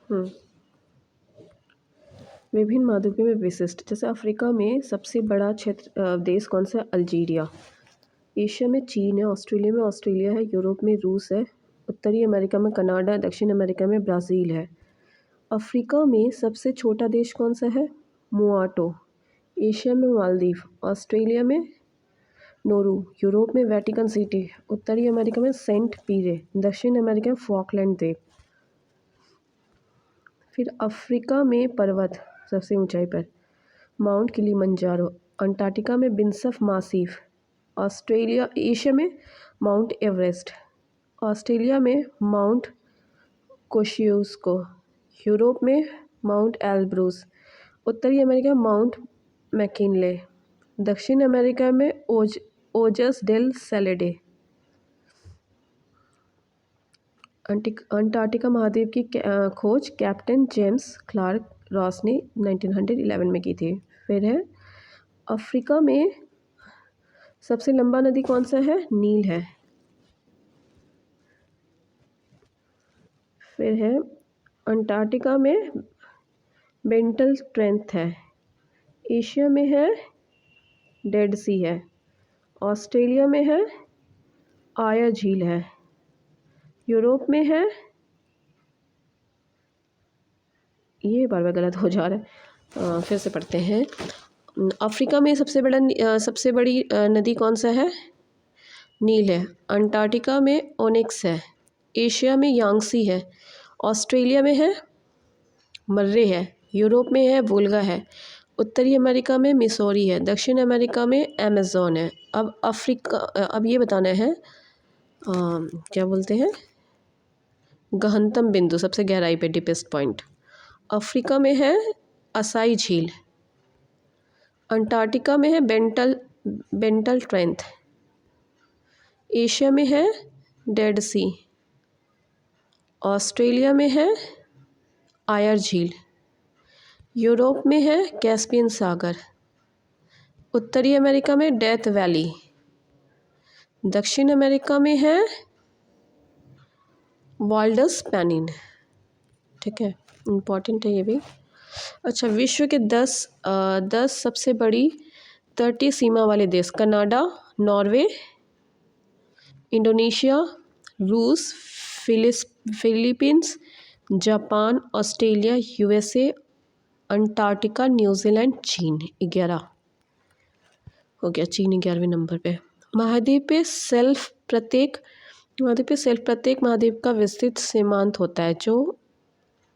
हम्म विभिन्न महाद्वीपों में विशिष्ट, जैसे अफ्रीका में सबसे बड़ा क्षेत्र देश कौन सा है? अल्जीरिया। एशिया में चीन है, ऑस्ट्रेलिया में ऑस्ट्रेलिया है, यूरोप में रूस है, उत्तरी अमेरिका में कनाडा है, दक्षिण अमेरिका में ब्राज़ील है। अफ्रीका में सबसे छोटा देश कौन सा है? मोआटो। एशिया में मालदीव, ऑस्ट्रेलिया में नोरू, यूरोप में वेटिकन सिटी, उत्तरी अमेरिका में सेंट पीरे, दक्षिण अमेरिका में फॉकलैंड द्वीप। फिर अफ्रीका में पर्वत सबसे ऊंचाई पर माउंट किलिमंजारो, अंटार्कटिका में बिनसफ मासिफ, ऑस्ट्रेलिया एशिया में माउंट एवरेस्ट, ऑस्ट्रेलिया में माउंट कोशियुस्को, यूरोप में माउंट एल्ब्रूस, उत्तरी अमेरिका में माउंट मैकिनले, दक्षिण अमेरिका में ओजस डेल सैलेडे। अंटार्कटिका महाद्वीप की खोज कैप्टन जेम्स क्लार्क रॉस ने 1911 में की थी। फिर है अफ्रीका में सबसे लंबा नदी कौन सा है? नील है। फिर है अंटार्कटिका में बेंटल ट्रेंथ है, एशिया में है डेड सी है, ऑस्ट्रेलिया में है आया झील है, यूरोप में है, ये बार बार गलत हो जा रहा है, फिर से पढ़ते हैं। अफ्रीका में सबसे बड़ी नदी कौन सा है? नील है। अंटार्कटिका में ओनिक्स है, एशिया में यांगसी है, ऑस्ट्रेलिया में है मर्रे है, यूरोप में है वोल्गा है, उत्तरी अमेरिका में मिसौरी है, दक्षिण अमेरिका में अमेज़न है। अब ये बताना है क्या बोलते हैं, गहनतम बिंदु, सबसे गहराई पे डीपेस्ट पॉइंट। अफ्रीका में है असाई झील, अंटार्कटिका में है बेंटल ट्रेंथ, एशिया में है डेड सी, ऑस्ट्रेलिया में है आयर झील, यूरोप में है कैस्पियन सागर, उत्तरी अमेरिका में डेथ वैली, दक्षिण अमेरिका में है वाल्डस पैनिन। ठीक है, इम्पॉर्टेंट है ये भी। अच्छा, विश्व के 10 सबसे बड़ी तटीय सीमा वाले देश: कनाडा, नॉर्वे, इंडोनेशिया, रूस, Philippines, Japan, Australia, USA, Antarctica, New Zealand, चीन। 11 हो गया, चीन 11वें नंबर पे। महाद्वीप पे सेल्फ प्रत्येक महाद्वीप का विस्तृत सीमांत होता है जो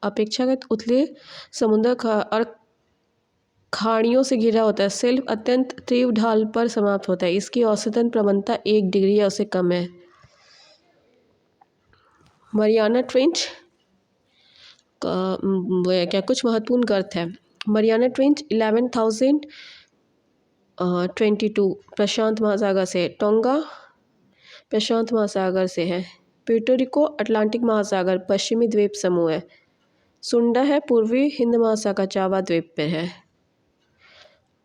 अपेक्षाकृत उथले समुद्र और खाड़ियों से घिरा होता है। सेल्फ अत्यंत तीव्र ढाल पर समाप्त होता है, इसकी औसतन प्रवणता 1 डिग्री या उससे कम है। मरियाना ट्रेंच का कुछ महत्वपूर्ण गर्त है। मरियाना ट्रेंच 11,022 प्रशांत महासागर से, टोंगा प्रशांत महासागर से है, प्यूर्टो रिको अटलांटिक महासागर पश्चिमी द्वीप समूह है, सुंडा है पूर्वी हिंद महासागर जावा द्वीप पर है।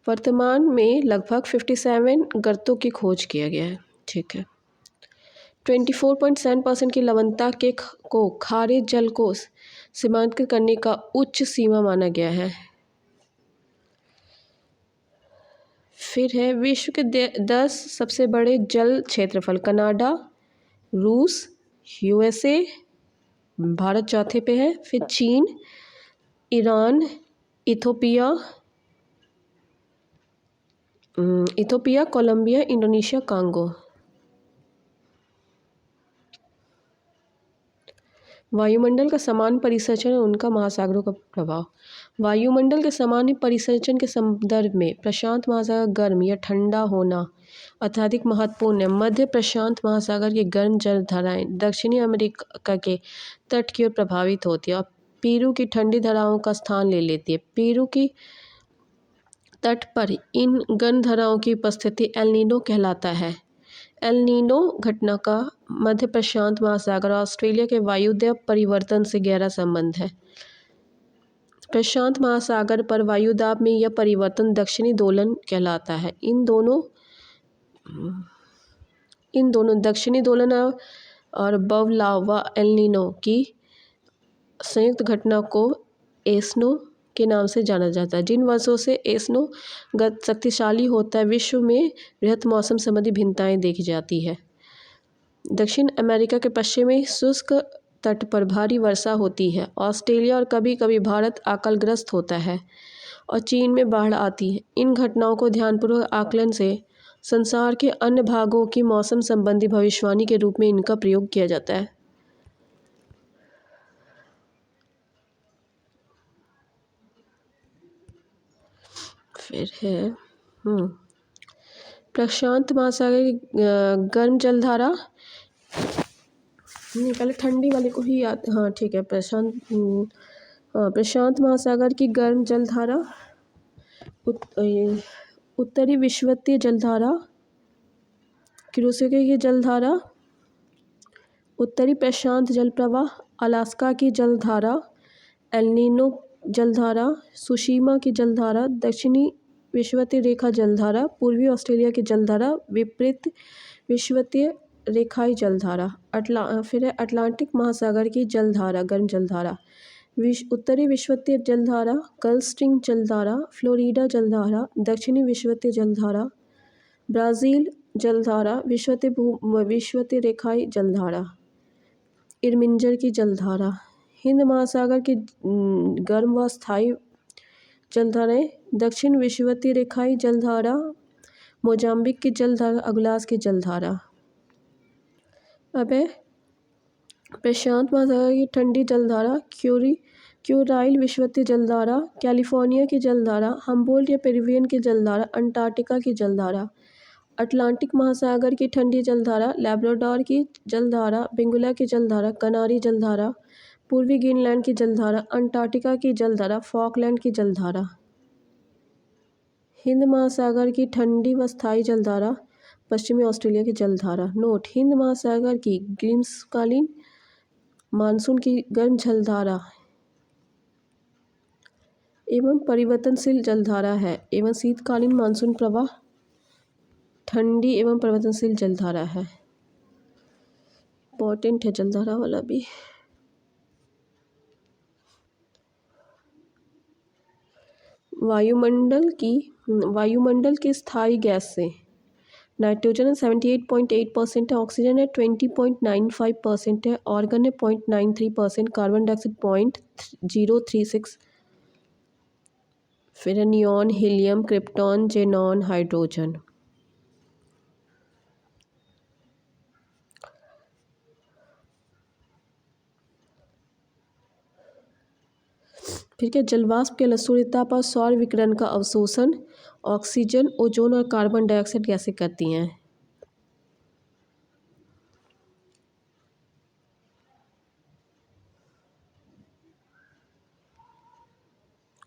वर्तमान में लगभग 57 गर्तों की खोज किया गया है। ठीक है, 24.7% की लवणता को खारे जल को सीमांकित करने का उच्च सीमा माना गया है। फिर है विश्व के 10 सबसे बड़े जल क्षेत्रफल: कनाडा, रूस, यूएसए, भारत चौथे पे है, फिर चीन, Iran, Ethiopia, Colombia, Indonesia, Congo. वायुमंडल का सामान्य परिसंचरण और उनका महासागरों का प्रभाव। वायुमंडल के सामान्य परिसंचरण के संदर्भ में प्रशांत महासागर गर्म या ठंडा होना अत्यधिक महत्वपूर्ण है। मध्य प्रशांत महासागर की गर्म जलधाराएं दक्षिणी अमेरिका के तट की ओर प्रभावित होती है और पेरू की ठंडी धाराओं का स्थान ले लेती है। पेरू की तट पर इन गर्म धाराओं की उपस्थिति एल नीनो कहलाता है। एल नीनो घटना का मध्य प्रशांत महासागर और ऑस्ट्रेलिया के वायुदाब परिवर्तन से गहरा संबंध है। प्रशांत महासागर पर वायुदाब में यह परिवर्तन दक्षिणी दोलन कहलाता है। इन दोनों दक्षिणी दोलन और बवलाव व एल नीनो की संयुक्त घटना को एस्नो के नाम से जाना जाता है। जिन वर्षों से एस्नो शक्तिशाली होता है, विश्व में बृहत मौसम संबंधी भिन्नताएं देखी जाती है। दक्षिण अमेरिका के पश्चिमी शुष्क तट पर भारी वर्षा होती है। ऑस्ट्रेलिया और कभी कभी भारत अकालग्रस्त होता है और चीन में बाढ़ आती है। इन घटनाओं को ध्यानपूर्वक आकलन से संसार के अन्य भागों की मौसम संबंधी भविष्यवाणी के रूप में इनका प्रयोग किया जाता है। फिर है प्रशांत महासागर की गर्म जलधारा। नहीं, पहले ठंडी वाले को ही याद, हाँ ठीक है। प्रशांत महासागर की गर्म जलधारा, उत्तरी विषुवतीय जलधारा, कुरोसावा की जलधारा, उत्तरी प्रशांत जलप्रवाह, अलास्का की जलधारा, एल नीनो जलधारा, सुशीमा की जलधारा, दक्षिणी विषुवतीय रेखा जलधारा, पूर्वी ऑस्ट्रेलिया की जलधारा, विपरीत विषुवतीय रेखाई जलधारा। फिर है अटलांटिक महासागर की जलधारा, गर्म जलधारा, उत्तरी विषुवतीय जलधारा, गल्फ स्ट्रीम जलधारा, फ्लोरिडा जलधारा, दक्षिणी विषुवतीय जलधारा, ब्राज़ील जलधारा, विषुवतीय रेखाई जलधारा, इरमिंजर की जलधारा। हिंद महासागर की गर्म व स्थायी जलधाराएं, दक्षिण विषुवतीय रेखाई जलधारा, मोजाम्बिक की जलधारा, अगुलास की जलधारा। अब है प्रशांत महासागर की ठंडी जलधारा, क्यूराइल विषुवतीय जलधारा, कैलिफोर्निया की जलधारा, हम्बोल्ट या पेरुवियन की जलधारा, अंटार्कटिका की जलधारा। अटलांटिक महासागर की ठंडी जलधारा, लैब्राडोर की जलधारा, बेंगुला की जलधारा, कनारी जलधारा, पूर्वी ग्रीनलैंड की जलधारा, अंटार्कटिका की जलधारा, फॉकलैंड की जलधारा। हिंद महासागर की ठंडी व स्थायी जलधारा, पश्चिमी ऑस्ट्रेलिया की जलधारा। नोट: हिंद महासागर की ग्रीष्मकालीन मानसून की गर्म जलधारा एवं परिवर्तनशील जलधारा है, एवं शीतकालीन मानसून प्रवाह ठंडी एवं परिवर्तनशील जलधारा है। इम्पोर्टेंट है जलधारा वाला भी। वायुमंडल की स्थायी गैस से नाइट्रोजन 78.8% है, ऑक्सीजन है 20.95% है, ऑर्गन है 0.93%, कार्बन डाइऑक्साइड 0.036, फिर है neon, helium, krypton, xenon, hydrogen. फिर क्या, जलवाष्प के सूर्यता पर सौर विकिरण का अवशोषण ऑक्सीजन, ओजोन और कार्बन डाइऑक्साइड गैसें करती हैं।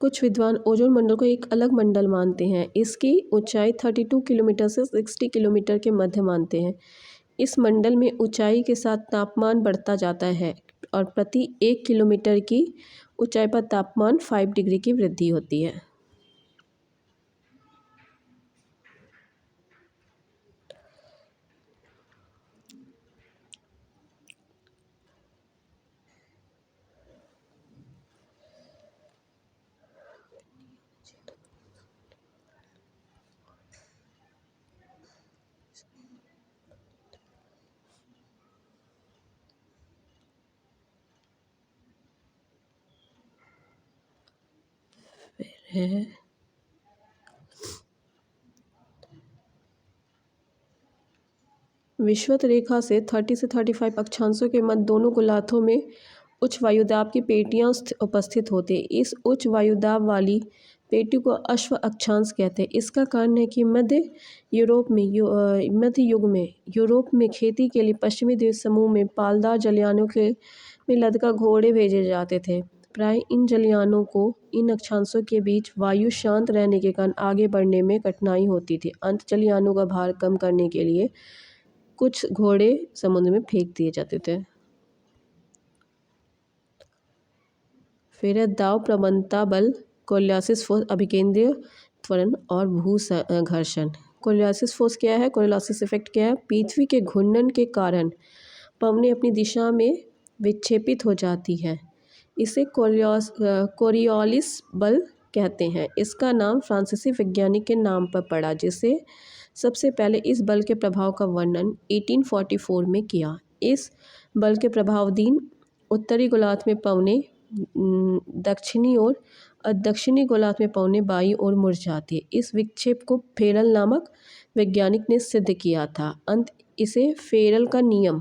कुछ विद्वान ओजोन मंडल को एक अलग मंडल मानते हैं। इसकी ऊंचाई 32 किलोमीटर से 60 किलोमीटर के मध्य मानते हैं। इस मंडल में ऊंचाई के साथ तापमान बढ़ता जाता है और प्रति 1 किलोमीटर की ऊंचाई पर तापमान 5 डिग्री की वृद्धि होती है। है विषुवत रेखा से 30 से 35 अक्षांशों के मध्य दोनों गोलार्धों में उच्च वायुदाब की पेटियां उपस्थित होती है। इस उच्च वायुदाब वाली पेटी को अश्व अक्षांश कहते हैं। इसका कारण है कि मध्य युग में यूरोप में खेती के लिए पश्चिमी द्वीप समूह में पालदार जलयानों के में लदकर घोड़े भेजे जाते थे। प्राय इन जलयानों को इन अक्षांशों के बीच वायु शांत रहने के कारण आगे बढ़ने में कठिनाई होती थी। अंत जलयानों का भार कम करने के लिए कुछ घोड़े समुद्र में फेंक दिए जाते थे। फिर है दाव प्रवणता बल, कोरियोलिस फोर्स, अभिकेंद्रीय त्वरण और घर्षण। कोरियोलिस फोर्स क्या है? कोरियोलिस इफेक्ट क्या है? पृथ्वी के घूर्णन के कारण पवनें अपनी दिशा में विक्षेपित हो जाती है। इसे कोरियोलिस बल कहते हैं। इसका नाम फ्रांसीसी वैज्ञानिक के नाम पर पड़ा जिसे सबसे पहले इस बल के प्रभाव का वर्णन 1844 में किया। इस बल के प्रभावाधीन उत्तरी गोलार्ध में पवनें दक्षिणी ओर और दक्षिणी गोलार्ध में पवनें बाईं ओर मुड़ जाती है। इस विक्षेप को फेरल नामक वैज्ञानिक ने सिद्ध किया था। इसे फेरल का नियम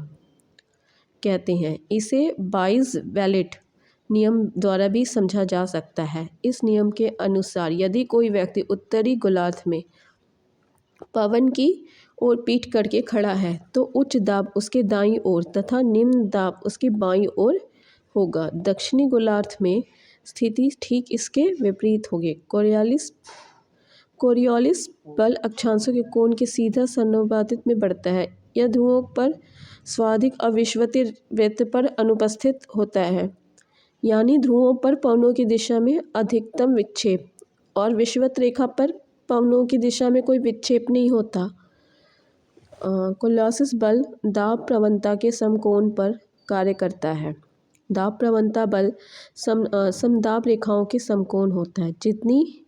कहते हैं। इसे बाइज वैलेट नियम द्वारा भी समझा जा सकता है। इस नियम के अनुसार यदि कोई व्यक्ति उत्तरी गोलार्ध में पवन की ओर पीठ करके खड़ा है तो उच्च दाब उसके दाईं ओर तथा निम्न दाब उसकी बाईं ओर होगा। दक्षिणी गोलार्ध में स्थिति ठीक इसके विपरीत होगी। कोरियोलिस बल अक्षांशों के कोण के सीधा समानुपातिक में बढ़ता है। यह ध्रुवों पर स्वाधिक और विषुवतीय वृत्त पर अनुपस्थित होता है, यानी ध्रुवों पर पवनों की दिशा में अधिकतम विक्षेप और विषुवत रेखा पर पवनों की दिशा में कोई विक्षेप नहीं होता। कोरियोलिस बल दाब प्रवणता के समकोण पर कार्य करता है। दाब प्रवणता बल समदाब रेखाओं के समकोण होता है। जितनी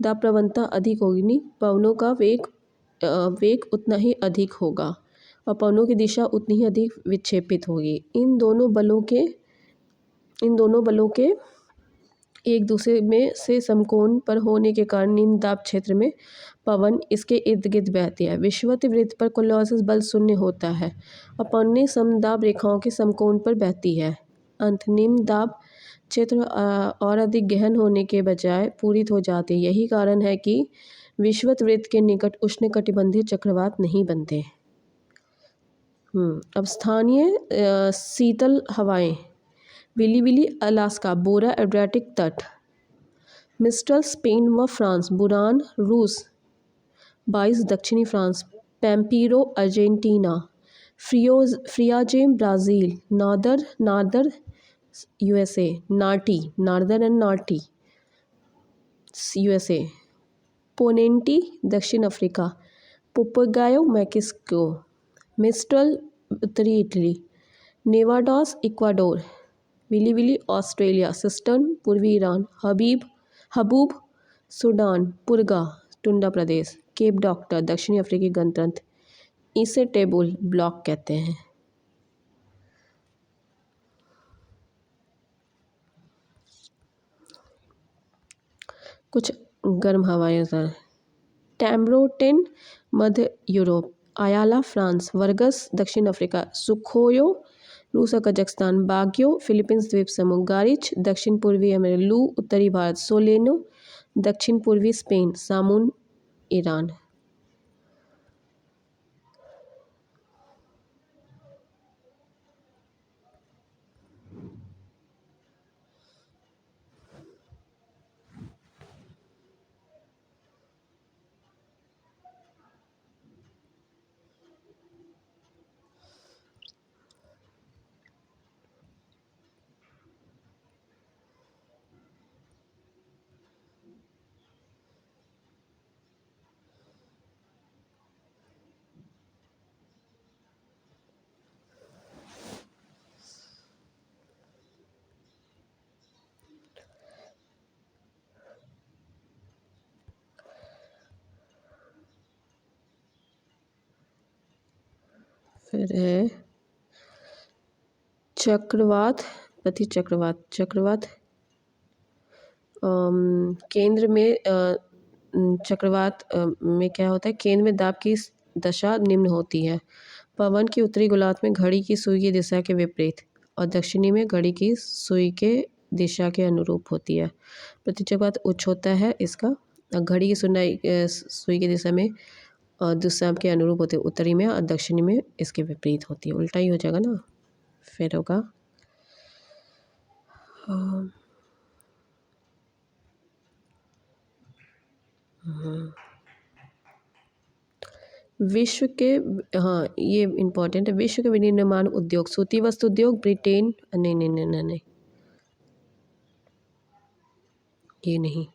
दाब प्रवणता अधिक होगी पवनों का वेग उतना ही अधिक होगा और पवनों की दिशा उतनी ही अधिक विक्षेपित होगी। इन दोनों बलों के एक दूसरे में से समकोण पर होने के कारण निम्न दाब क्षेत्र में पवन इसके इर्द गिर्द बहती है। विषुवत वृत्त पर कोरियोलिस बल शून्य होता है और पवनें समदाब रेखाओं के समकोण पर बहती है। निम्न दाब क्षेत्र और अधिक गहन होने के बजाय पूरित हो जाते हैं। यही कारण है कि विषुवत वृत्त के निकट उष्णकटिबंधीय चक्रवात नहीं बनते। अब स्थानीय शीतल हवाएं विली अलास्का, बोरा एड्रियाटिक तट, मिस्टल स्पेन व फ्रांस, बुरान रूस, बाइस दक्षिणी France, pampero Argentina, friagem Brazil, norther USA, norther and नाटी यूएसए, पोनेंटी दक्षिण अफ्रीका, पोपगायो मैक्सिको, मिस्ट्रल उत्तरी Italy, nevados Ecuador, willy Australia, सिस्टर्न पूर्वी Iran, haboob Sudan, purga tundra प्रदेश, केप डॉक्टर दक्षिणी अफ्रीकी गणतंत्र, इसे टेबुल ब्लॉक कहते हैं। कुछ गर्म हवाएं टैम्ब्रोटेन मध्य यूरोप, आयाला फ्रांस, वर्गस दक्षिण अफ्रीका, सुखोयो रूस और कजाकिस्तान, बाग्यो फिलीपींस द्वीप समूह, गारिच दक्षिण पूर्वी अमेरिका, लू उत्तरी भारत, सोलेनो दक्षिण पूर्वी स्पेन, सामून ईरान। फिर है चक्रवात, चक्रवात केंद्र में चक्रवात में क्या होता है, केंद्र में दाब की दशा निम्न होती है। पवन की उत्तरी गोलार्ध में घड़ी की सुई की दिशा के विपरीत और दक्षिणी में घड़ी की सुई के दिशा के अनुरूप होती है। प्रतिचक्रवात उच्च होता है इसका, घड़ी की सुई की दिशा में और दिशा के अनुरूप होते हैं, उत्तरी में और दक्षिणी में इसके विपरीत होती है। उल्टा ही हो जाएगा ना। फिर होगा विश्व के, ये इम्पोर्टेंट है, विश्व के विनिर्माण उद्योग, सूती वस्त्र उद्योग ब्रिटेन, नहीं ये नहीं।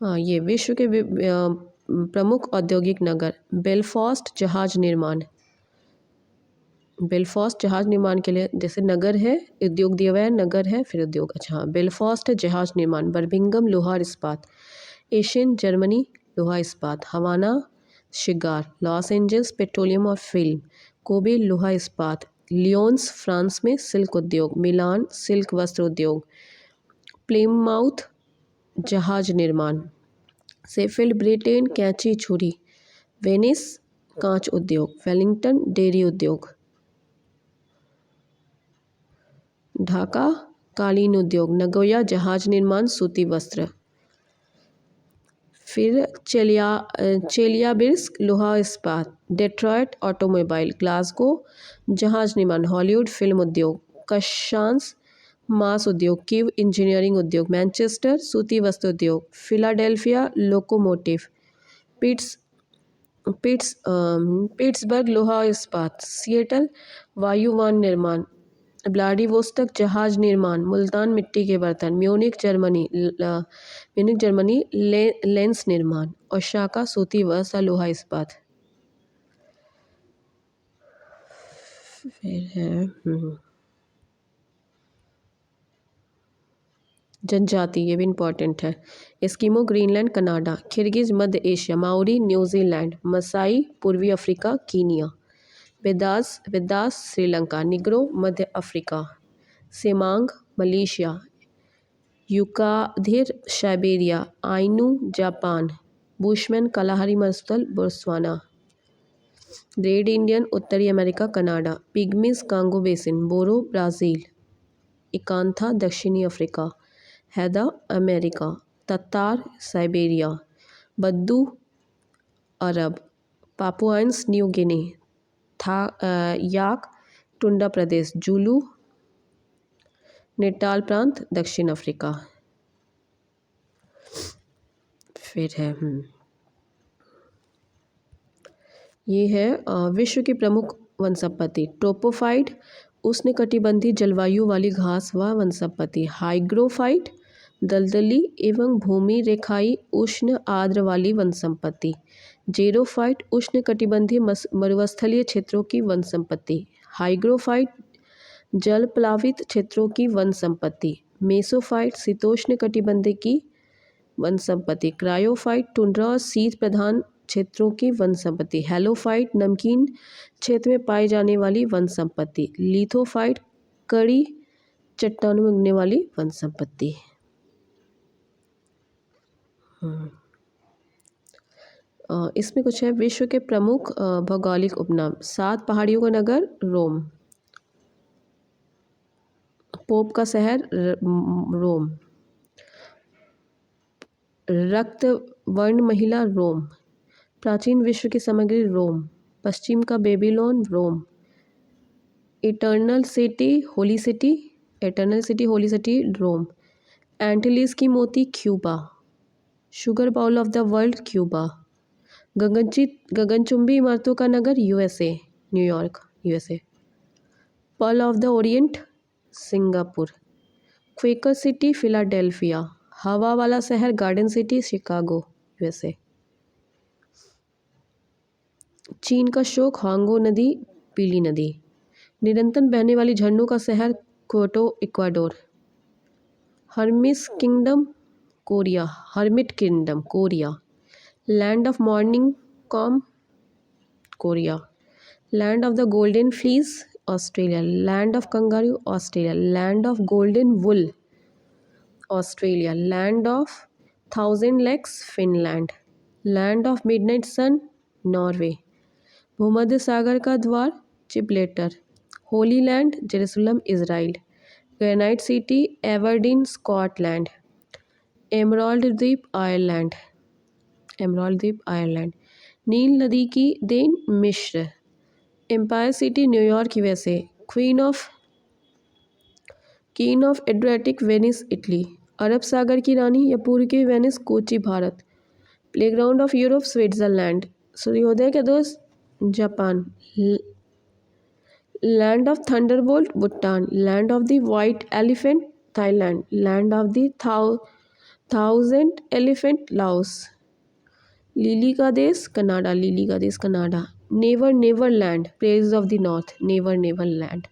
ये विश्व के प्रमुख औद्योगिक नगर, बेलफास्ट जहाज निर्माण, बेलफास्ट जहाज़ निर्माण के लिए, जैसे नगर है, उद्योग दिया हुआ है, नगर है फिर उद्योग। अच्छा हाँ, बेलफास्ट है जहाज़ निर्माण। बर्मिंघम लोहा इस्पात। एशियन जर्मनी लोहा इस्पात। हवाना शिगार। लॉस एंजल्स पेट्रोलियम और फिल्म। कोबे लोहा इस्पात। लियोन्स फ्रांस में सिल्क उद्योग। मिलान सिल्क वस्त्र उद्योग। प्लिमाउथ जहाज निर्माण। सेफील्ड ब्रिटेन कैंची छुरी। वेनिस कांच उद्योग। वेलिंगटन डेयरी उद्योग। ढाका कालीन उद्योग। नगोया जहाज निर्माण सूती वस्त्र। फिर चेलियाबिर्स्क लोहा इस्पात। Detroit automobile. ग्लासगो जहाज निर्माण। हॉलीवुड फिल्म उद्योग। कशांस मांस उद्योग। कीव इंजीनियरिंग उद्योग। मैनचेस्टर सूती वस्त्र उद्योग। Philadelphia locomotive. पिट्स पिट्सबर्ग लोहा इस्पात। सिएटल वायुयान निर्माण। व्लादिवोस्तोक जहाज निर्माण। मुल्तान मिट्टी के बर्तन। म्यूनिख जर्मनी लेंस निर्माण। ओसाका सूती वस्त्र लोहा इस्पात। फिर है जनजाति, ये भी इम्पोर्टेंट है। Eskimo Greenland Canada. किर्गिज मध्य एशिया। Maori New Zealand. मसाई पूर्वी Africa Kenya. Veddas Sri Lanka. Negro मध्य Africa. Semang Malaysia. Yukaghir Siberia. Ainu Japan. Bushman Kalahari मरुस्थल बोत्सवाना। रेड इंडियन उत्तरी America Canada. Pygmies Congo basin. Boro Brazil. इकांथा दक्षिणी Africa. Haida America. Tatar Siberia. बद्दू अरब। Papuans New Guinea. याक tundra प्रदेश। Zulu Natal प्रांत दक्षिण अफ्रीका। फिर है ये है विश्व की प्रमुख वन संपत्ति। ट्रोपोफाइट उष्णकटिबंधीय जलवायु वाली घास व वन संपत्ति। हाइग्रोफाइट दलदली एवं भूमि रेखाई उष्ण आर्द्र वाली वन संपत्ति। जेरोफाइट उष्णकटिबंधीय मरुस्थलीय क्षेत्रों की वन संपत्ति। हाइग्रोफाइट जल प्लावित क्षेत्रों की वन संपत्ति। मेसोफाइट शीतोष्ण कटिबंध की वन संपत्ति। क्रायोफाइट टुंड्रा और शीत प्रधान क्षेत्रों की वन संपत्ति। हेलोफाइट नमकीन क्षेत्र में पाई जाने वाली वन संपत्ति। लिथोफाइट कड़ी चट्टानों में उगने वाली वन संपत्ति। इसमें कुछ है। विश्व के प्रमुख भौगोलिक उपनाम। 7 पहाड़ियों का नगर रोम। पोप का शहर रोम। रक्त वर्ण महिला रोम। प्राचीन विश्व की सामग्री रोम। पश्चिम का Babylon Rome. Eternal city holy city Rome. Antilles की मोती Cuba. Sugar bowl of the world Cuba. गगनचुंबी इमारतों का नगर USA New York USA. Pearl of the Orient Singapore. Quaker city Philadelphia. हवा वाला शहर गार्डन सिटी शिकागो यूएसए। चीन का शोक हांगो नदी पीली नदी। निरंतर बहने वाली झरनों का शहर Kyoto Ecuador. Hermit kingdom Korea. Land of morning calm Korea. Land of the golden fleece Australia. Land of kangaroo Australia. Land of golden wool Australia. Land of 1000 lakes Finland. Land of midnight sun Norway. भूमध्य सागर का द्वार Gibraltar. Holy land Jerusalem Israel. Granite city Aberdeen Scotland. Emerald द्वीप Ireland. नील नदी की देन मिस्र। Empire city New York USA. Queen of Adriatic Venice Italy. अरब सागर की रानी या पूर्व की Venice Kochi Bharat. Playground of Europe Switzerland. सूर्योदय के दोस्त Japan. Land of Thunderbolt Bhutan. Land of the white elephant Thailand. Land of the 1000 elephant Laos. Lily का देश Canada. Never never land, prayers of the north, never never land.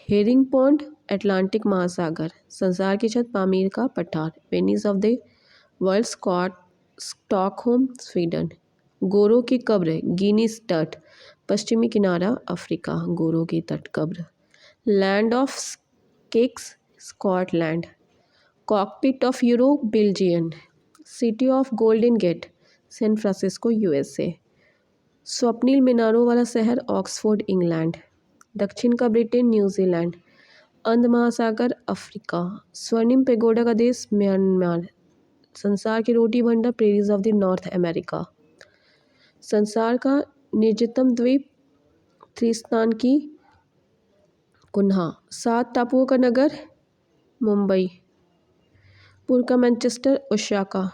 Herring pond, Atlantic महासागर, संसार की छत, पामीर का पठार, Venice of the world, Stockholm, Sweden. गोरों की कब्र, गिनीज तट, पश्चिमी किनारा, अफ्रीका, गोरों की तट कब्र। Land of cakes, Scotland. Cockpit of Europe, Belgium. City of Golden Gate, San Francisco, USA. स्वप्निल मीनारों वाला शहर, ऑक्सफोर्ड, इंग्लैंड। दक्षिण का ब्रिटेन, न्यूजीलैंड। अंध महासागर, अफ्रीका। स्वर्णिम पेगोडा का देश, म्यांमार। संसार की रोटी भंडार, prairies of the north America. संसार का निजतम द्वीप, त्रिस्तान की कुन्हा। 7 टापुओं का नगर, मुंबई। पूर्व का Manchester, Osaka.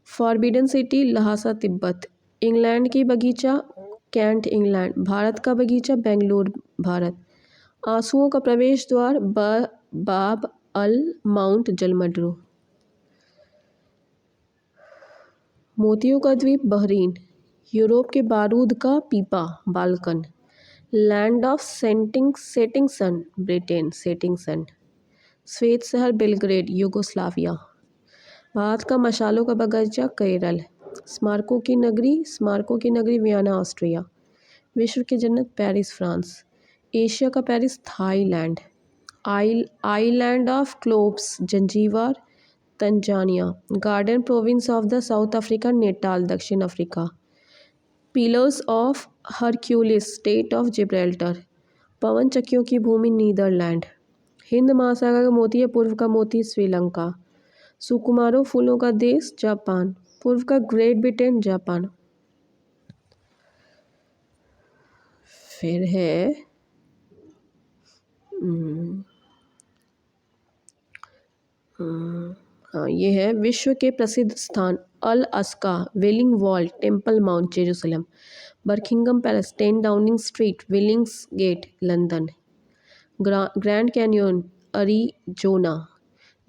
Forbidden city, Lhasa, Tibet. England की बगीचा, कैंट, इंग्लैंड। भारत का बगीचा, बेंगलुरु, भारत। आंसुओं का प्रवेश द्वार, बाब अल माउंट, जलमड्रू। मोतियों का द्वीप, बहरीन। यूरोप के बारूद का पीपा, Balkan. Land of setting sun, Britain, setting sun. श्वेत शहर, बेलग्रेड, यूगोस्लाविया। भारत का मशालों का बगीचा, केरल। स्मारकों की नगरी, वियना, ऑस्ट्रिया। विश्व की जन्नत, पेरिस, फ्रांस। एशिया का Paris, Thailand. Island of cloves, Zanzibar, Tanzania. Garden province of the South Africa, Natal, दक्षिण Africa. Pillars of Hercules, state of Gibraltar. पवन चक्कियों की भूमि, नीदरलैंड। हिंद महासागर का मोती है, पूर्व का मोती, श्रीलंका। सुकुमारों फूलों का देश, जापान। पूर्व का ग्रेट ब्रिटेन, जापान। फिर है हाँ, ये है विश्व के प्रसिद्ध स्थान, अल अस्का, Wailing Wall, Temple Mount, Jerusalem. Buckingham Palace, 10 Downing Street, Billingsgate, London. Grand Canyon, Arizona.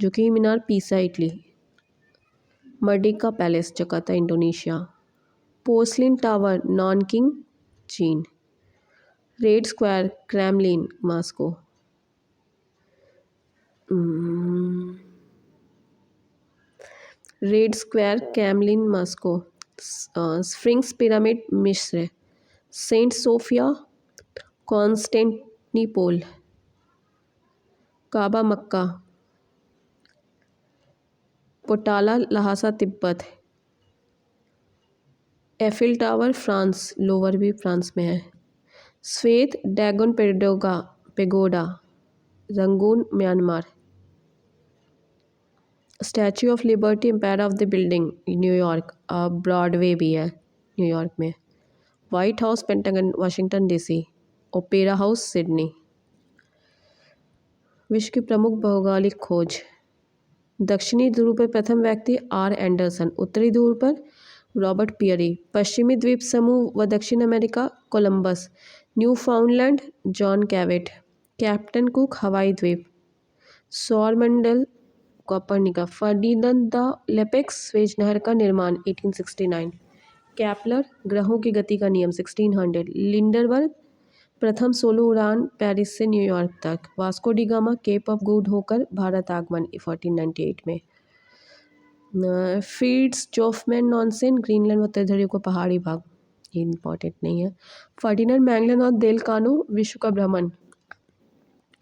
झुकी मीनार, Pisa, Italy. Merdeka Palace, Jakarta, Indonesia. Porcelain Tower, Nanking, चीन। Red Square, Kremlin, Moscow. Red Square, Kremlin, Moscow. Sphinx pyramid, मिस्र। Saint Sophia, Constantinople. Kaaba, Mecca. Potala, Lhasa, Tibet. Eiffel Tower, France, Louvre भी France में है। श्वेत Dragon Pagoda, Rangoon, Myanmar. Statue of Liberty, empire of the building, New York. Broadway भी है New York में। White house, pentagon, Washington DC. Opera house, Sydney. विश्व की प्रमुख भौगोलिक खोज। दक्षिणी ध्रुव पर प्रथम व्यक्ति, आर एंडरसन। उत्तरी ध्रुव पर रॉबर्ट पियरी। पश्चिमी द्वीप समूह व दक्षिण America, Columbus. Newfoundland, John कैवेट। Captain cook, हवाई द्वीप। सौरमंडल, कोपरनिका। फर्डिनंद द लेपेक्स, स्वेज नहर का निर्माण, 1869। कैप्लर, ग्रहों की गति का नियम, 1600। लिंडरबर्ग, प्रथम सोलो उड़ान, पेरिस से न्यूयॉर्क तक। Vasco da Gama, cape of good होकर भारत आगमन, 1498 में। फीड्स जोफमैन नॉनसेन, ग्रीनलैंड व उत्तर ध्रुव को पहाड़ी भाग, ये इंपॉर्टेंट नहीं है। फर्डिनेंड मैगलन और देल कानो, विश्व का भ्रमण।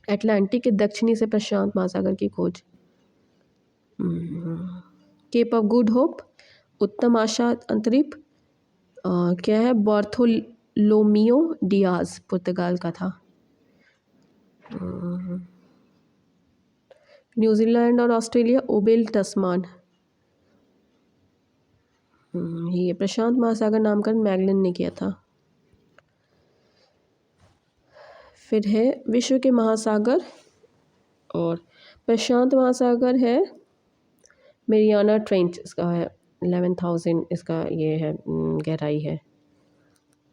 अटलांटिक के दक्षिणी से प्रशांत महासागर की खोज। केप ऑफ गुड होप, उत्तम आशा अंतरिप। क्या है, बार्थोलोमियो डियाज, पुर्तगाल का था। न्यूजीलैंड और ऑस्ट्रेलिया, ओबेल टस्मान। ये प्रशांत महासागर नामकरण मैगलन ने किया था। फिर है विश्व के महासागर, और प्रशांत महासागर है मेरियाना ट्रेंच, इसका है 11,000, इसका ये है गहराई है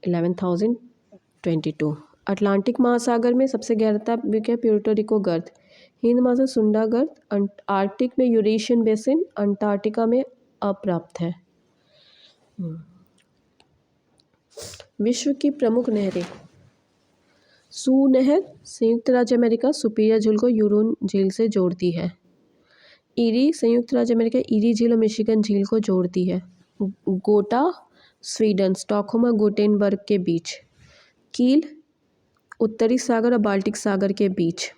11,022। अटलांटिक महासागर में सबसे गहराता है प्यूर्टो रिको गर्त। हिंद महासागर, सुंडा गर्त। आर्कटिक में यूरेशियन बेसिन। अंटार्कटिका में अप्राप्त है। विश्व की प्रमुख नहरें। सू नहर संयुक्त राज्य अमेरिका सुपीरियर झील को यूरोन झील से जोड़ती है। ईरी संयुक्त राज्य अमेरिका ईरी झील और मिशिगन झील को जोड़ती है। गोटा स्वीडन स्टॉकहोम और गोटेनबर्ग के बीच। कील उत्तरी सागर और बाल्टिक सागर के बीच।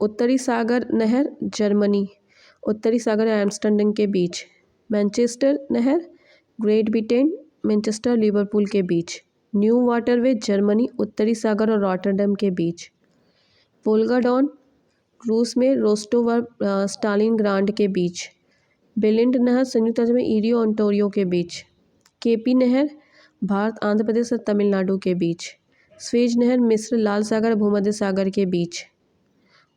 उत्तरी सागर नहर जर्मनी उत्तरी सागर एम्स्टर्डम के बीच। मैनचेस्टर नहर ग्रेट ब्रिटेन मैनचेस्टर लिवरपूल के बीच। न्यू वाटरवे जर्मनी उत्तरी सागर और रॉटरडैम के बीच। वोल्गा डॉन रूस में रोस्टोव और स्टालिनग्राड के बीच। बेलिंड नहर संयुक्त राज्य में ईरी और ओंटारियो के बीच। केपी नहर भारत आंध्र प्रदेश और तमिलनाडु के बीच। स्वेज नहर मिस्र लाल सागर भूमध्य सागर के बीच।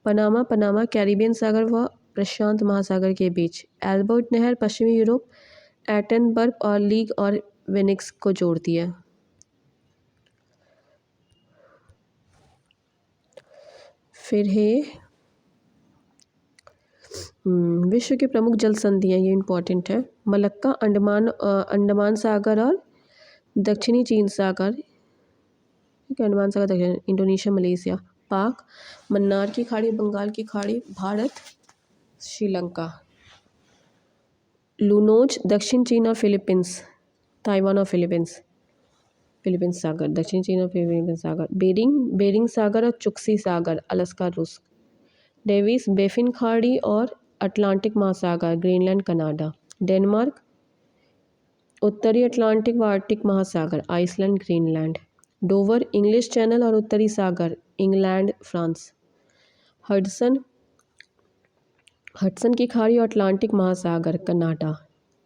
पनामा कैरिबियन सागर व प्रशांत महासागर के बीच। एल्बर्ट नहर पश्चिमी यूरोप एटनबर्ग और लीग और वेनिक्स को जोड़ती है। फिर है विश्व के प्रमुख जल संधियाँ, ये इम्पोर्टेंट है। मलक्का अंडमान सागर और दक्षिणी चीन सागर, ठीक है, अंडमान सागर दक्षिण इंडोनेशिया मलेशिया। पाक मन्नार की खाड़ी बंगाल की खाड़ी भारत श्रीलंका। लूनोज दक्षिण चीन और फिलीपींस ताइवान और फिलीपींस सागर दक्षिण चीन और फिलीपींस सागर। बेरिंग सागर और चुक्सी सागर अलास्का रूस। डेविस बेफिन खाड़ी और अटलांटिक महासागर ग्रीनलैंड कनाडा। डेनमार्क उत्तरी अटलांटिक व आर्कटिक महासागर Iceland Greenland. Dover English channel और उत्तरी सागर इंग्लैंड फ्रांस। हडसन की खाड़ी और अटलांटिक महासागर कनाडा।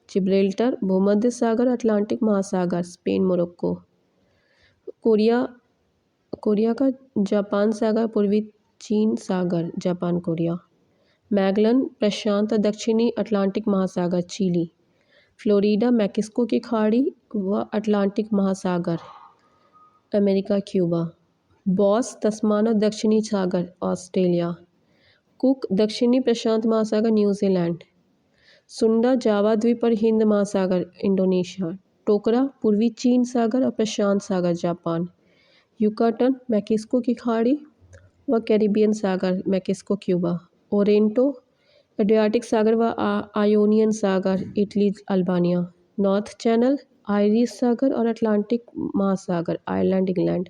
जिब्राल्टर भूमध्य सागर अटलांटिक महासागर स्पेन मोरक्को। कोरिया का जापान सागर पूर्वी चीन सागर जापान कोरिया। मैगलन प्रशांत दक्षिणी अटलांटिक महासागर चिली। फ्लोरिडा मैक्सिको की खाड़ी व अटलांटिक महासागर अमेरिका क्यूबा। बॉस तस्मान और दक्षिणी सागर ऑस्ट्रेलिया। कुक दक्षिणी प्रशांत महासागर न्यूजीलैंड। सुंडा जावा द्वीप और हिंद महासागर इंडोनेशिया। टोकरा पूर्वी चीन सागर और प्रशांत सागर जापान। युकाटन मैक्सिको की खाड़ी व कैरिबियन सागर मैक्सिको क्यूबा। ओरेंटो एड्रियाटिक सागर व आयोनियन सागर Italy Albania. North Channel Irish सागर और अटलांटिक महासागर आयरलैंड इंग्लैंड।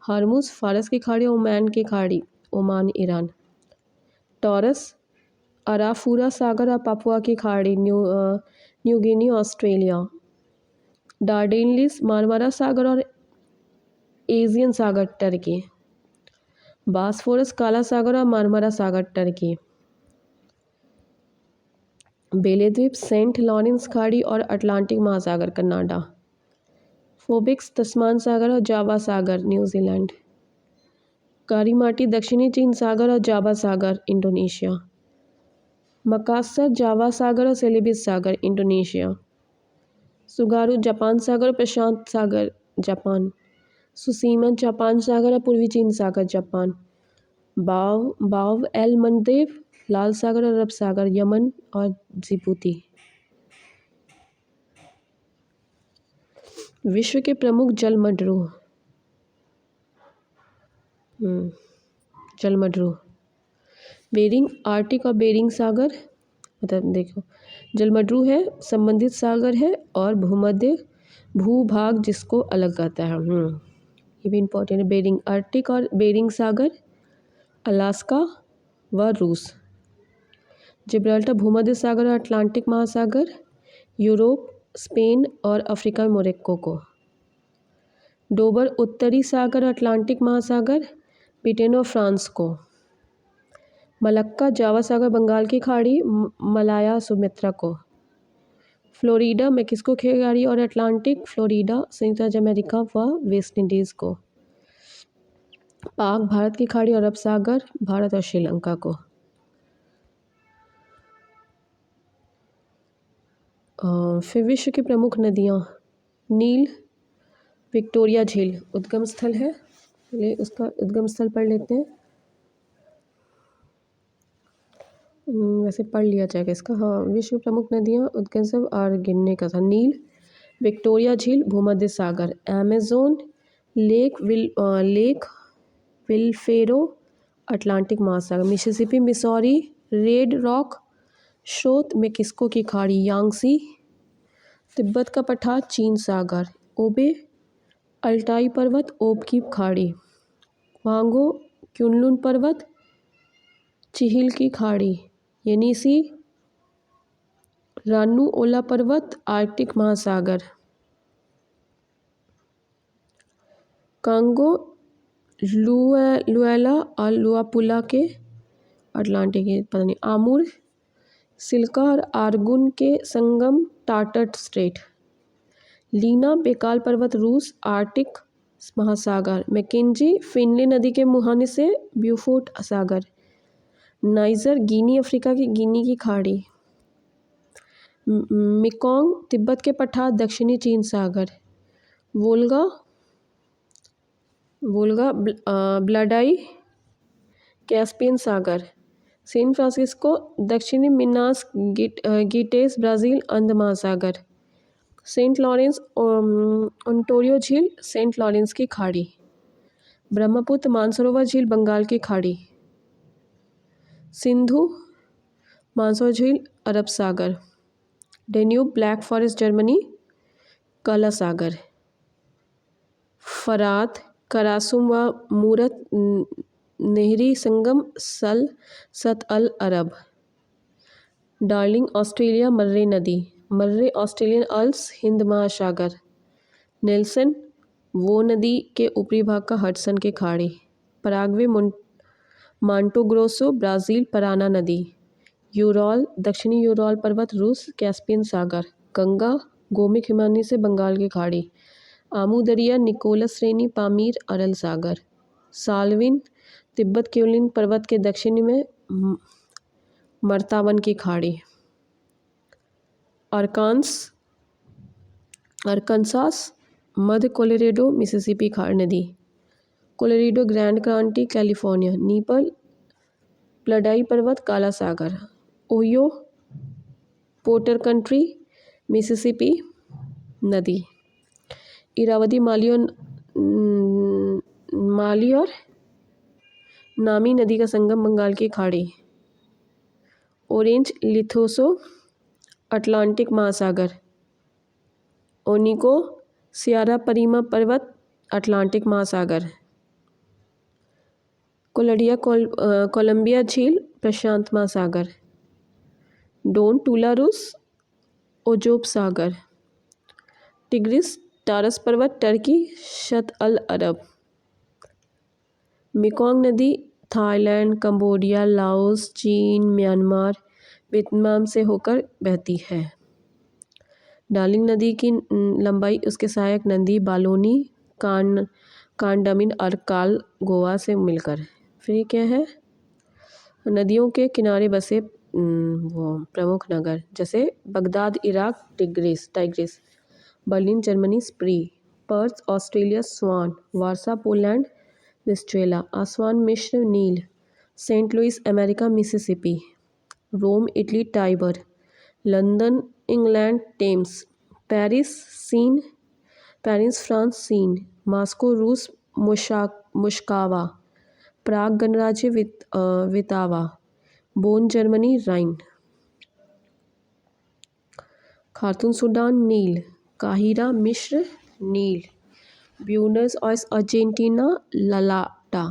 हार्मुज फारस की खाड़ी ओमान की खाड़ी ओमान ईरान। टॉरस अराफुरा सागर और पापुआ की खाड़ी न्यू गिनी ऑस्ट्रेलिया। डार्डेनलिस मारमारा सागर और एजियन सागर टर्की। बासफोरस काला सागर और मारमारा सागर टर्की। बेले द्वीप सेंट लॉरेंस खाड़ी और अटलांटिक महासागर कनाडा। फोबिक्स तस्मान सागर और जावा सागर न्यूजीलैंड। कारीमाटी दक्षिणी चीन सागर और जावा सागर इंडोनेशिया। मकासर जावा सागर और सेलेबिस सागर इंडोनेशिया। सुगारू जापान सागर और प्रशांत सागर जापान। सुसीमा जापान सागर और पूर्वी चीन सागर जापान। बाव एल मंदेव लाल सागर और अरब सागर यमन और जिबूती। विश्व के प्रमुख जलमड्रोह। बेरिंग आर्टिक और बेरिंग सागर, मतलब देखो जलमड्रू है संबंधित सागर है और भूमध्य भूभाग जिसको अलग करता है। ये भी इम्पोर्टेंट है। बेरिंग आर्टिक और बेरिंग सागर अलास्का व रूस। जिब्राल्टर भूमध्य सागर और अटलांटिक महासागर यूरोप स्पेन और अफ्रीका में मोरक्को को। डोबर उत्तरी सागर और अटलांटिक महासागर ब्रिटेन और फ्रांस को। मलक्का जावा सागर बंगाल की खाड़ी मलाया सुमित्रा को। फ्लोरिडा मैक्सिको की खाड़ी और अटलांटिक फ्लोरिडा संयुक्त राज्य अमेरिका व वेस्ट इंडीज़ को। पाक भारत की खाड़ी और अरब सागर भारत और श्रीलंका को। फिर विश्व की प्रमुख नदियाँ। नील विक्टोरिया झील उद्गम स्थल है, चलिए उसका उद्गम स्थल पढ़ लेते हैं। वैसे पढ़ लिया जाएगा इसका। हाँ, विश्व प्रमुख नदियाँ उद्गम से और गिनने का था। नील, विक्टोरिया झील, भूमध्य सागर, अमेज़न, लेक विलफेरो, अटलांटिक महासागर, मिसिसिपी, मिसौरी, रेड रॉक, स्रोत, मेक्सिको की खाड़ी, यांगसी, तिब्बत का पठार, चीन सागर, ओबे, अल्टाई पर्वत, ओब की खाड़ी, वांगो, क्युनलुन पर्वत, चिहिल की खाड़ी, येनिसी, रानू ओला पर्वत, आर्कटिक महासागर, कांगो, लुएला और लुआपुला के अटलांटिक के पता नहीं, आमुर, सिल्का और आर्गुन के संगम, टाटर स्ट्रेट, लीना, बेकाल पर्वत, रूस, आर्कटिक महासागर, मैकेंजी, फिनले नदी के मुहाने से ब्यूफोर्ट सागर, नाइजर, गिनी, अफ्रीका की गिनी की खाड़ी, मेकोंग, तिब्बत के पठार, दक्षिणी चीन सागर, वोल्गा, ब्लडाई, कैस्पियन सागर, सैन फ्रांसिस्को, दक्षिणी मिनास गिटेस, ब्राज़ील, अंध महासागर, सेंट लॉरेंस, ओंटारियो झील, सेंट लॉरेंस की खाड़ी, ब्रह्मपुत्र, मानसरोवर झील, बंगाल की खाड़ी, सिंधु, मानसरोवर झील, अरब सागर, डेन्यूब, ब्लैक फॉरेस्ट, जर्मनी, काला सागर, फरात, करासुम व मूरत नेहरी संगम, सत अल अरब, डार्लिंग, ऑस्ट्रेलिया, मर्रे नदी, मर्रे, ऑस्ट्रेलियन अल्स, हिंद महासागर, नेल्सन, वो नदी के ऊपरी भाग का हडसन के खाड़ी, पराग्वे, मांटो ग्रोसो, ब्राज़ील, पराना नदी, यूरॉल, दक्षिणी यूरॉल पर्वत, रूस, कैस्पियन सागर, गंगा, गोमुख हिमानी से बंगाल की खाड़ी, आमू दरिया, निकोलस श्रेणी, पामीर, अरल सागर, साल्विन, तिब्बत क्यूलिन पर्वत के दक्षिण में मर्तावन की खाड़ी, अरकानसास, मध्य कोलोराडो, मिसिसिपी नदी, कोलोराडो, ग्रैंड काउंटी, कैलिफोर्निया, नीपल, प्लडाई पर्वत, काला सागर, ओहियो, पोर्टर कंट्री, मिसिसिपी नदी, इरावदी, माली और नामी नदी का संगम, बंगाल की खाड़ी, ऑरेंज, लिथोसो, अटलांटिक महासागर, ओनिको, सियारा परीमा पर्वत, अटलांटिक महासागर, कोलंबिया, कोलंबिया झील, प्रशांत महासागर, डोन, टूलारूस, ओजोब सागर, टिग्रिस, टारस पर्वत, टर्की, शत अल अरब, मेकोंग नदी, थाईलैंड, कंबोडिया, लाओस, चीन, म्यांमार, वियतनाम से होकर बहती है। डार्लिंग नदी की लंबाई उसके सहायक नदी बालोनी, कांडामिन और काल गोवा से मिलकर। फिर ये क्या है, नदियों के किनारे बसे वो प्रमुख नगर, जैसे Baghdad Iraq, Tigris, Berlin Germany, Spree, Perth Australia, Swan, Warsaw Poland, Vistula, Aswan मिस्र, नील, Saint Louis America, Mississippi, Rome Italy, Tiber, London England, Thames, Paris France, Seine, Moscow रूस, मुश्कावा, प्राग गणराज्य, Vltava, Bonn Germany, Rhine, Khartoum Sudan, नील, काहिरा मिस्र, नील, Buenos Aires Argentina, La Plata,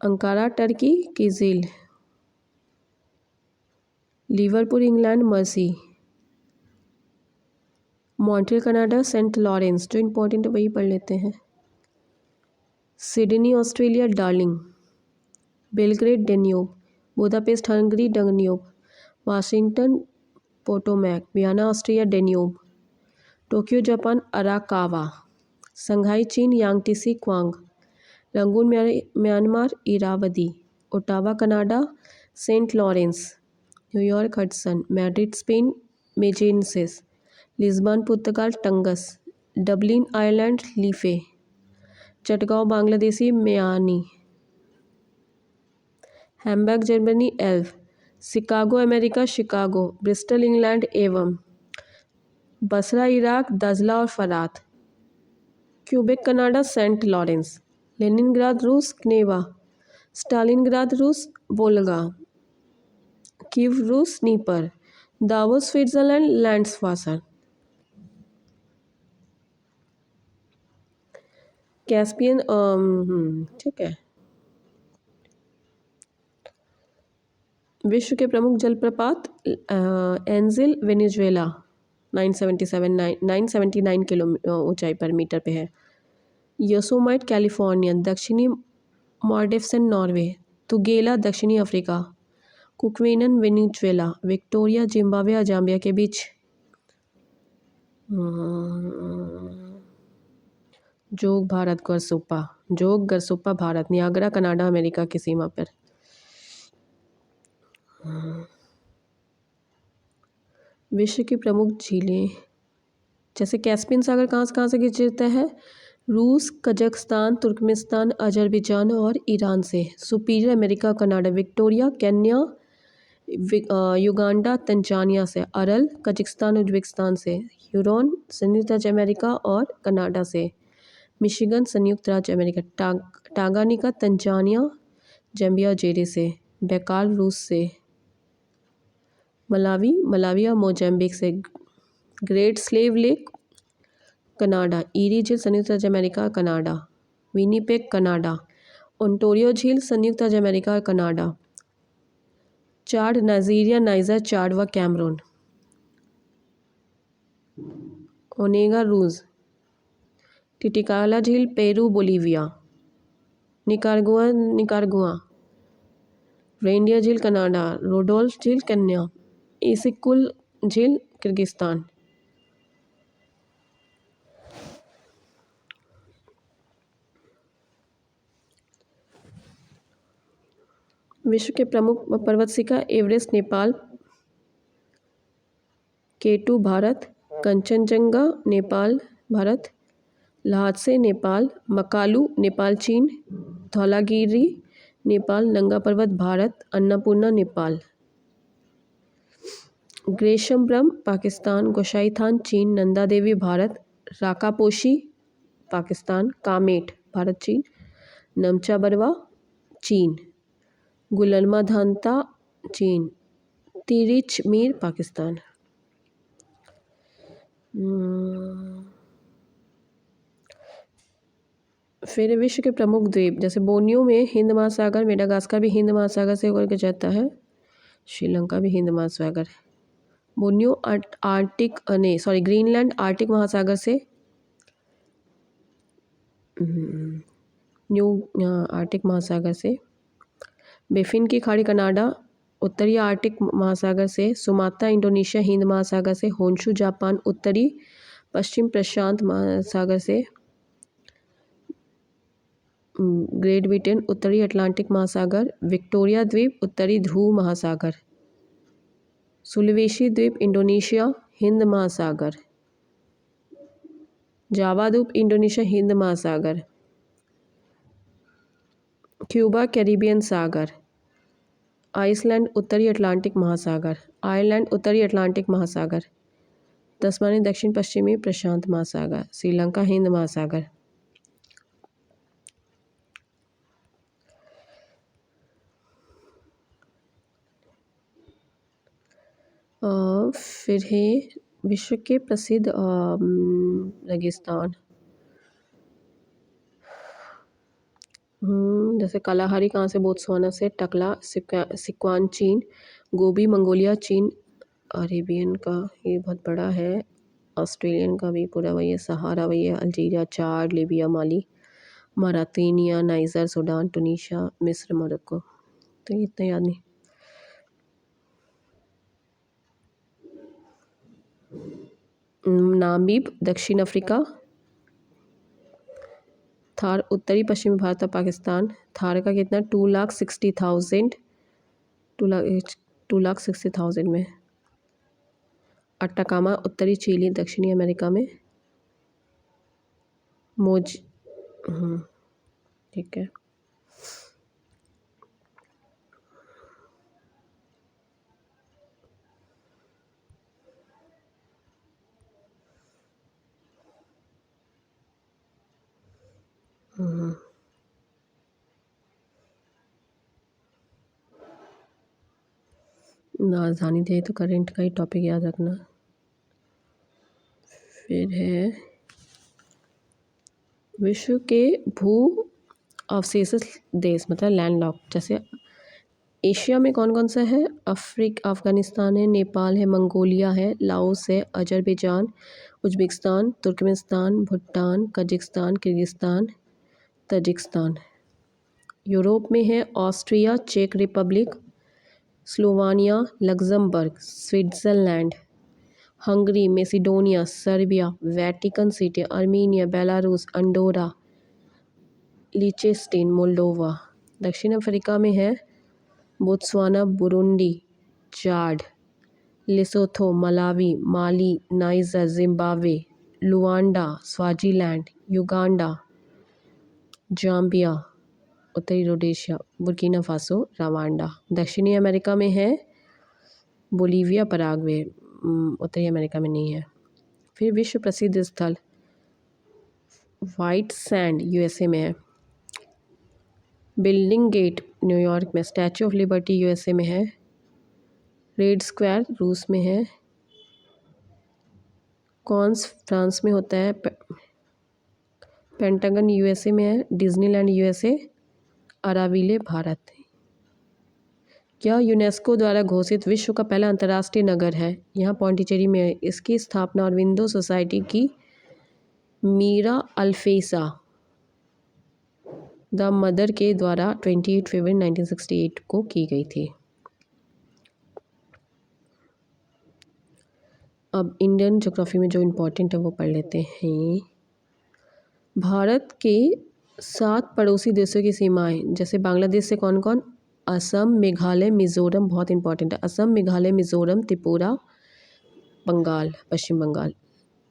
Ankara Turkey, Kizil, Liverpool England, Mersey, Montreal Canada, Saint Lawrence, जो important है वही पढ़ लेते हैं, Sydney Australia, darling, Belgrade, Danube, Budapest Hungary, Danube, Washington, Potomac, Vienna Austria, Danube, Tokyo Japan, Arakawa, Shanghai चीन, Yangtze, Kiang, Rangoon Myanmar, Irrawaddy, Ottawa Canada, Saint Lawrence, New York Hudson, Madrid Spain, मेजेंसिस, Lisbon Portugal, Tagus, Dublin Ireland, Liffey, Chittagong Bangladeshi, म्यानी, Hamburg Germany Elbe, Chicago America Chicago, Bristol England Avon, Basra Iraq दजला और फरात, Quebec Canada Saint Lawrence, Leningrad रूस Neva, Stalingrad रूस Volga, Kiev रूस Dnieper, Davos Switzerland Landwasser, Caspian ठीक है। विश्व के प्रमुख जलप्रपात एंजिल वेनेजुएला 979 किलो ऊंचाई पर मीटर पे है। योसोमाइट कैलिफोर्निया, दक्षिणी मॉर्डेफसन नॉर्वे, तुगेला दक्षिणी अफ्रीका, कुकवेनन वेनेजुएला, विक्टोरिया जिम्बाब्वे और जाम्बिया के बीच, जोग भारत गरसोप्पा, जोग Gersoppa Bharat, Niagara Canada America की सीमा पर। विश्व की प्रमुख झीलें, जैसे कैस्पियन सागर कहाँ से गुजरता है? रूस, कजाकिस्तान, तुर्कमेनिस्तान, अजरबैजान और ईरान से। Superior America Canada, Victoria Kenya, Uganda Tanzania से। अरल कजाकिस्तान उज्बेकिस्तान से। ह्यूरोन संयुक्त राज्य अमेरिका और कनाडा से। मिशिगन संयुक्त राज्य अमेरिका। टांगानिका तंजानिया, जैम्बिया जेरे से। बेकाल रूस से। मलावी और मोजाम्बिक से। Great slave lake Canada. Eerie झील संयुक्त राज्य America Canada. Winnipeg Canada. Ontario झील संयुक्त राज्य अमेरिका और कनाडा। चाड नाइजीरिया, नाइजर, चाड व कैमरून। ओनेगा रूस। टिटिकाला झील पेरू बोलीविया। निकारागुआ। रेंडियर झील कनाडा। रोडोल्फ झील केन्या। इसिकुल झील किर्गिस्तान। विश्व के प्रमुख पर्वत शिखर एवरेस्ट नेपाल, K2 भारत, कंचनजंगा नेपाल भारत, ल्हासे नेपाल, मकालू नेपाल चीन, धौलागिरी नेपाल, नंगा पर्वत भारत, अन्नपूर्णा नेपाल। ग्रेशमब्रम पाकिस्तान, गोसाईथान चीन, नंदा देवी भारत, राकापोशी पाकिस्तान, कामेट भारत चीन, नमचा बरवा चीन, गुलरमा धांता चीन, तिरिच मीर पाकिस्तान। फिर विश्व के प्रमुख द्वीप, जैसे बोर्नियो में हिंद महासागर, मेडागास्कर भी हिंद महासागर से होकर के जाता है, श्रीलंका भी हिंद महासागर। बोर्नियो ग्रीनलैंड आर्कटिक महासागर से, न्यू आर्कटिक महासागर से। बेफिन की खाड़ी कनाडा उत्तरी आर्कटिक महासागर से। सुमात्रा इंडोनेशिया हिंद महासागर से। होन्शु जापान उत्तरी पश्चिम प्रशांत महासागर से। ग्रेट ब्रिटेन उत्तरी अटलांटिक महासागर। विक्टोरिया द्वीप उत्तरी ध्रुव महासागर। सुलवेशी द्वीप इंडोनेशिया हिंद महासागर। जावा द्वीप इंडोनेशिया हिंद महासागर। क्यूबा कैरिबियन सागर। आइसलैंड उत्तरी अटलांटिक महासागर। आयरलैंड उत्तरी अटलांटिक महासागर। तस्मानी दक्षिण पश्चिमी प्रशांत महासागर। श्रीलंका हिंद महासागर। फिर है विश्व के प्रसिद्ध रेगिस्तान, जैसे कालाहारी कहाँ से? बोत्सवाना से। टकला सिक्वान चीन, गोबी मंगोलिया चीन, अरेबियन का ये बहुत बड़ा है, ऑस्ट्रेलियन का भी पूरा वही है, सहारा वही है, अल्जीरिया, चाड, लीबिया, माली, मारातीनिया, नाइजर, सूडान, टूनीशिया, मिस्र, मोरक्को। तो इतना याद नहीं। नामीब दक्षिण अफ्रीका। थार उत्तरी पश्चिमी भारत और पाकिस्तान। थार का कितना? 2,60,000 2,60,000 में। अट्टाकामा उत्तरी चिली दक्षिणी अमेरिका में। मोज ठीक है। राजधानी थे तो करंट का ही टॉपिक याद रखना। फिर है विश्व के भू अवशेष देश, मतलब लैंडलॉक। जैसे एशिया में कौन कौन सा है? अफगानिस्तान है, नेपाल है, मंगोलिया है, लाओस है, Azerbaijan, Uzbekistan, Turkmenistan, Bhutan, Kazakhstan, Kyrgyzstan, Tajikistan. Europe में है ऑस्ट्रिया, चेक Republic, Slovenia, Luxembourg, Switzerland, Hungary, Macedonia, Serbia, Vatican City, Armenia, Belarus, Andorra, लिechtenstein, मोल्डोवा। दक्षिण अफ्रीका में है Botswana, Burundi, Chad, Lesotho, Malawi, Mali, Niger, Zimbabwe, Luanda, Swaziland, Uganda, Zambia, उत्तरी Rhodesia, Burkina Faso, Rwanda. दक्षिणी America में है Bolivia, Paraguay, उत्तरी America में नहीं है। फिर विश्व प्रसिद्ध स्थल वाइट सैंड यूएसए में है, बिल्डिंग गेट न्यूयॉर्क में, स्टैचू ऑफ लिबर्टी यूएसए में है, रेड स्क्वायर रूस में है, कॉन्स फ्रांस में होता है, पेंटागन यूएसए में है, डिज्नीलैंड यूएसए, अराविले भारत। यह यूनेस्को द्वारा घोषित विश्व का पहला अंतर्राष्ट्रीय नगर है। यहाँ पौंडीचेरी में है। इसकी स्थापना और विंडो सोसाइटी की मीरा अल्फेसा द मदर के द्वारा 28 फरवरी 1968 को की गई थी। अब इंडियन ज्योग्राफी में जो इम्पोर्टेंट है वो पढ़ लेते हैं। भारत के 7 पड़ोसी देशों की सीमाएं, जैसे बांग्लादेश से कौन कौन? असम, मेघालय, मिज़ोरम, बहुत इंपॉर्टेंट है। असम, मेघालय, मिज़ोरम, त्रिपुरा, बंगाल, पश्चिम बंगाल।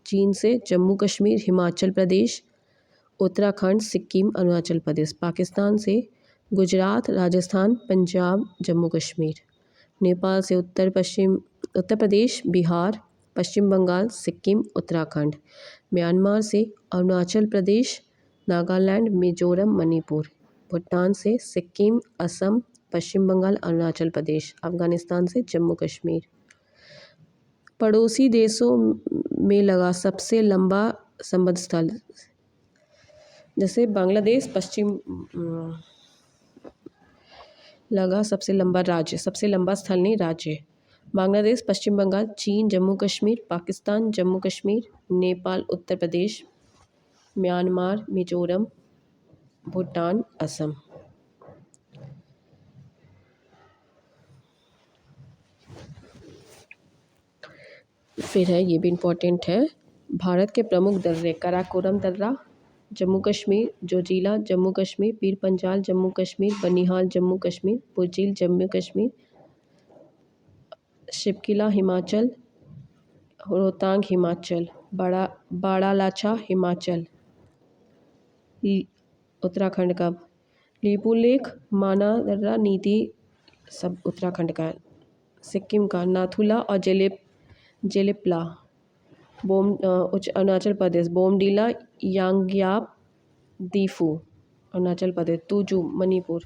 चीन से जम्मू कश्मीर, हिमाचल प्रदेश, उत्तराखंड, सिक्किम, अरुणाचल प्रदेश। पाकिस्तान से गुजरात, राजस्थान, पंजाब, जम्मू कश्मीर। नेपाल से उत्तर प्रदेश, बिहार, पश्चिम बंगाल, सिक्किम, उत्तराखंड। म्यांमार से अरुणाचल प्रदेश, नागालैंड, मिजोरम, मणिपुर। भूटान से सिक्किम, असम, पश्चिम बंगाल, अरुणाचल प्रदेश। अफगानिस्तान से जम्मू कश्मीर। पड़ोसी देशों में लगा सबसे लंबा संबंध स्थल, जैसे बांग्लादेश लगा सबसे लंबा राज्य, सबसे लंबा स्थल नहीं राज्य। बांग्लादेश, पश्चिम बंगाल, चीन, जम्मू कश्मीर, पाकिस्तान, जम्मू कश्मीर, नेपाल, उत्तर प्रदेश, म्यांमार, मिजोरम, भूटान, असम। फिर है, ये भी इम्पोर्टेंट है, भारत के प्रमुख दर्रे, काराकोरम दर्रा जम्मू कश्मीर, जोजिला जम्मू कश्मीर, पीर पंजाल जम्मू कश्मीर, बनिहाल जम्मू कश्मीर, पुजील जम्मू कश्मीर, शिपकिला हिमाचल, रोहतांग हिमाचल, बाड़ालाचा हिमाचल, उत्तराखंड का, लिपुलेख, माना दर्रा, नीति सब उत्तराखंड का है। सिक्किम का नाथुला और जेलेपला, अरुणाचल प्रदेश, बोमडीला, यांग्याप, दीफू अरुणाचल प्रदेश, तुजू मणिपुर।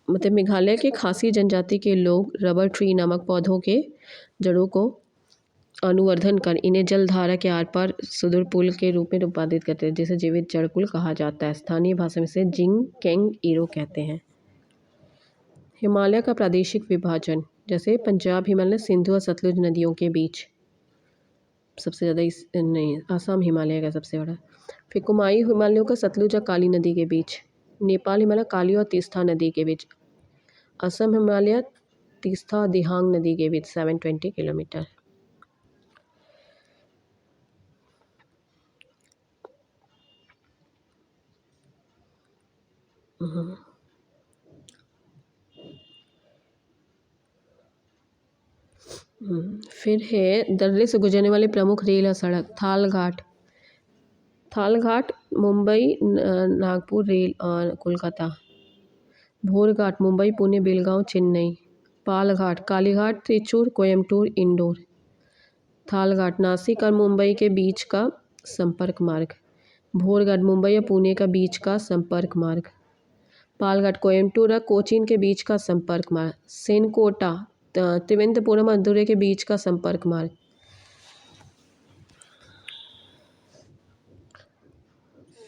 मतलब मेघालय के खासी जनजाति के लोग रबर ट्री नामक पौधों के जड़ों को अनुवर्धन कर इन्हें जलधारा के आर पार सुदूर पुल के रूप में उत्पादित करते हैं, जिसे जीवित जड़ पुल कहा जाता है। स्थानीय भाषा में से जिंग केंग ईरो कहते हैं। हिमालय का प्रादेशिक विभाजन, जैसे पंजाब हिमालय सिंधु और सतलुज नदियों के बीच सबसे ज़्यादा नहीं, आसाम हिमालय का सबसे बड़ा। फिर कुमायूं हिमालयों का सतलुज और काली नदी के बीच। नेपाल हिमालय काली और तीस्ता नदी के बीच। असम हिमालय तीस्ता और दिहांग नदी के बीच 720 किलोमीटर। फिर है दर्रे से गुजरने वाले प्रमुख रेल और सड़क, थालघाट मुंबई नागपुर रेल और कोलकाता। भोरघाट मुंबई पुणे बेलगांव चेन्नई। पालघाट कालीघाट त्रिचूर कोयम्बटूर इंदौर। थालघाट नासिक और मुंबई के बीच का संपर्क मार्ग। भोरगढ़ मुंबई या पुणे का बीच का संपर्क मार्ग। पालघाट कोयम्बटूर और कोचीन के बीच का संपर्क मार्ग। सेनकोटा त्रिवेंद्रपुरम और मदुरै के बीच का संपर्क मार्ग।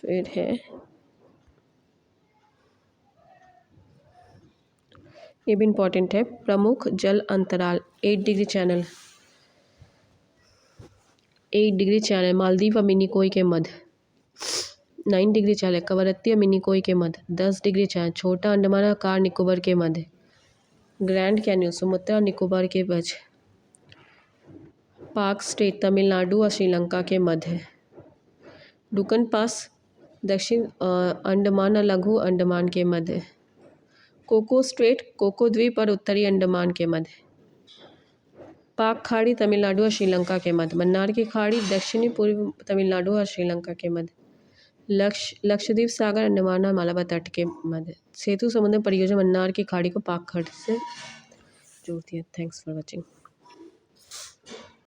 फिर है ये भी इम्पोर्टेंट है, प्रमुख जल अंतराल 8 degree channel. 8 degree channel Maldives और मिनिकोई के मध्य। 9 डिग्री चैनल कवरत्ती और मिनिकोई के मध्य। 10 डिग्री चैनल छोटा अंडमान और कार निकोबार के मध्य। ग्रैंड कैन्यन सुमात्रा और निकोबार के मध्य। पाक स्ट्रेट तमिलनाडु और श्रीलंका के मध्य। डुकन पास दक्षिण अंडमान और लघु अंडमान के मध्य। कोको स्ट्रेट कोको द्वीप और उत्तरी अंडमान के मध्य। पाक खाड़ी तमिलनाडु और श्रीलंका के मध्य। मन्नार की खाड़ी दक्षिणी पूर्व तमिलनाडु और श्रीलंका के मध्य। लक्षद्वीप सागर अंडमान और मालाबार तट के मध्य। सेतु समुद्र परियोजना मन्नार की खाड़ी को पाक खाड़ी से जोड़ती है। Thanks for watching.